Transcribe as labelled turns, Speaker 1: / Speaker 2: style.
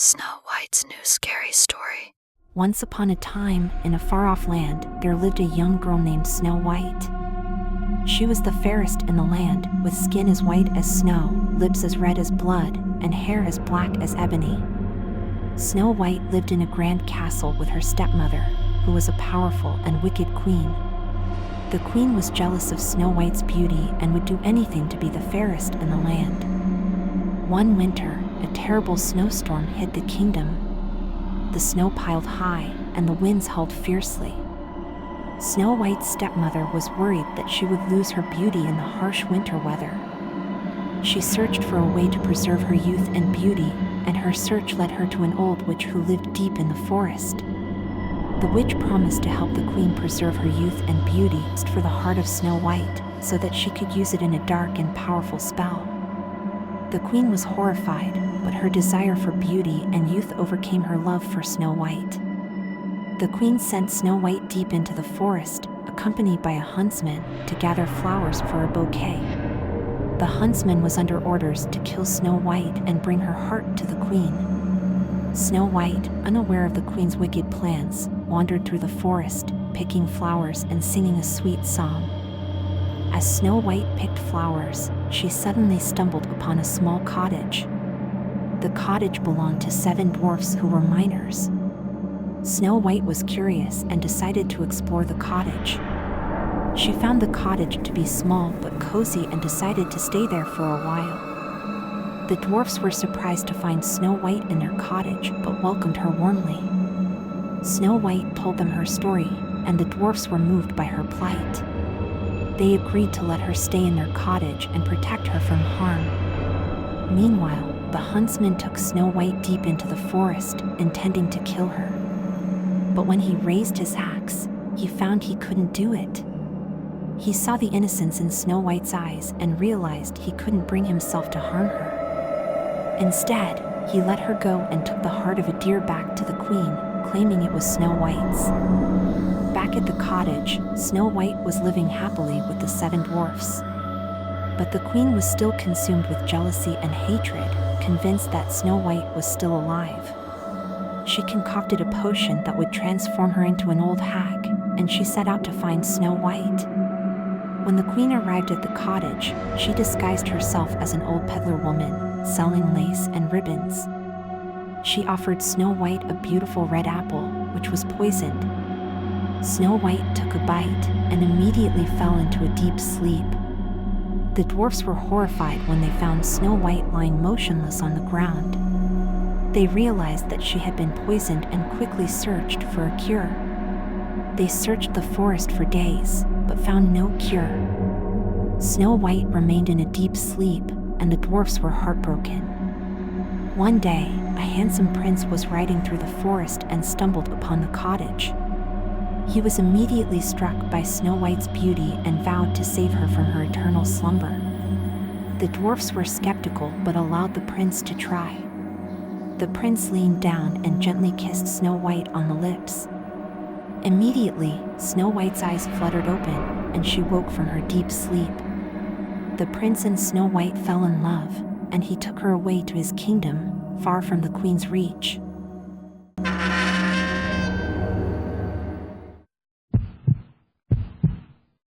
Speaker 1: Snow White's new scary story.
Speaker 2: Once upon a time, in a far-off land, there lived a young girl named Snow White. She was the fairest in the land, with skin as white as snow, lips as red as blood, and hair as black as ebony. Snow White lived in a grand castle with her stepmother, who was a powerful and wicked queen. The queen was jealous of Snow White's beauty and would do anything to be the fairest in the land. One winter, a terrible snowstorm hit the kingdom. The snow piled high, and the winds howled fiercely. Snow White's stepmother was worried that she would lose her beauty in the harsh winter weather. She searched for a way to preserve her youth and beauty, and her search led her to an old witch who lived deep in the forest. The witch promised to help the queen preserve her youth and beauty for the heart of Snow White, so that she could use it in a dark and powerful spell. The queen was horrified, but her desire for beauty and youth overcame her love for Snow White. The queen sent Snow White deep into the forest, accompanied by a huntsman, to gather flowers for a bouquet. The huntsman was under orders to kill Snow White and bring her heart to the queen. Snow White, unaware of the queen's wicked plans, wandered through the forest, picking flowers and singing a sweet song. As Snow White picked flowers, she suddenly stumbled upon a small cottage. The cottage belonged to 7 dwarfs who were miners. Snow White was curious and decided to explore the cottage. She found the cottage to be small but cozy and decided to stay there for a while. The dwarfs were surprised to find Snow White in their cottage but welcomed her warmly. Snow White told them her story, and the dwarfs were moved by her plight. They agreed to let her stay in their cottage and protect her from harm. Meanwhile, the huntsman took Snow White deep into the forest, intending to kill her. But when he raised his axe, he found he couldn't do it. He saw the innocence in Snow White's eyes and realized he couldn't bring himself to harm her. Instead, he let her go and took the heart of a deer back to the queen, claiming it was Snow White's. Back at the cottage, Snow White was living happily with the 7 dwarfs. But the queen was still consumed with jealousy and hatred, convinced that Snow White was still alive. She concocted a potion that would transform her into an old hag, and she set out to find Snow White. When the queen arrived at the cottage, she disguised herself as an old peddler woman, selling lace and ribbons. She offered Snow White a beautiful red apple, which was poisoned. Snow White took a bite and immediately fell into a deep sleep. The dwarfs were horrified when they found Snow White lying motionless on the ground. They realized that she had been poisoned and quickly searched for a cure. They searched the forest for days, but found no cure. Snow White remained in a deep sleep, and the dwarfs were heartbroken. One day, a handsome prince was riding through the forest and stumbled upon the cottage. He was immediately struck by Snow White's beauty and vowed to save her from her eternal slumber. The dwarfs were skeptical but allowed the prince to try. The prince leaned down and gently kissed Snow White on the lips. Immediately, Snow White's eyes fluttered open, and she woke from her deep sleep. The prince and Snow White fell in love, and he took her away to his kingdom, far from the queen's reach.